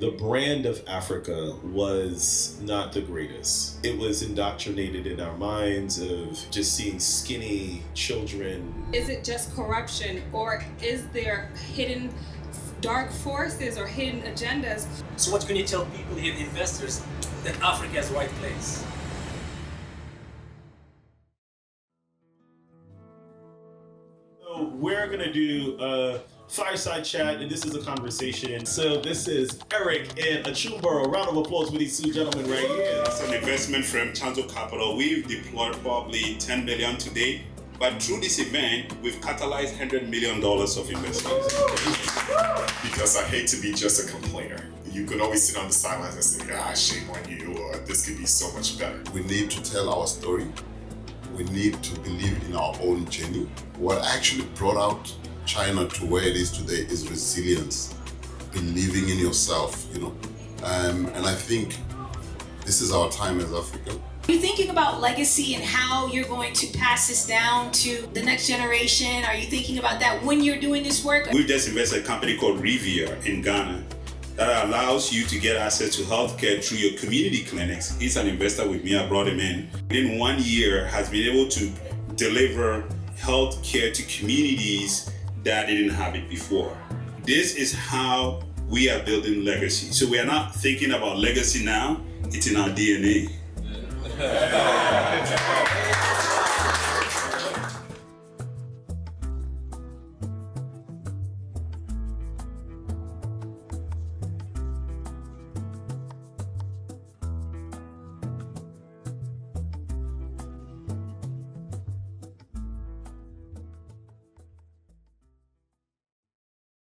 The brand of Africa was not the greatest. It was indoctrinated in our minds of just seeing skinny children. Is it just corruption, or is there hidden dark forces or hidden agendas? So what can you tell people here, the investors, that Africa is the right place? So we're gonna do a fireside chat, and this is a conversation. So this is Eric and Achumboro. Round of applause for these two gentlemen right here. As an investment firm, Chanzo Capital, we've deployed probably 10 million to date. But through this event, we've catalyzed $100 million of investments. Because I hate to be just a complainer. You could always sit on the sidelines and say, shame on you, or this could be so much better. We need to tell our story. We need to believe in our own journey. What actually brought out China to where it is today is resilience, believing in yourself, and I think this is our time as Africa. Are you thinking about legacy and how you're going to pass this down to the next generation? Are you thinking about that when you're doing this work? We've just invested in a company called Revere in Ghana that allows you to get access to healthcare through your community clinics. He's an investor with me. I brought him in. Within 1 year, has been able to deliver healthcare to communities that didn't have it before. This is how we are building legacy. So we are not thinking about legacy now, it's in our DNA.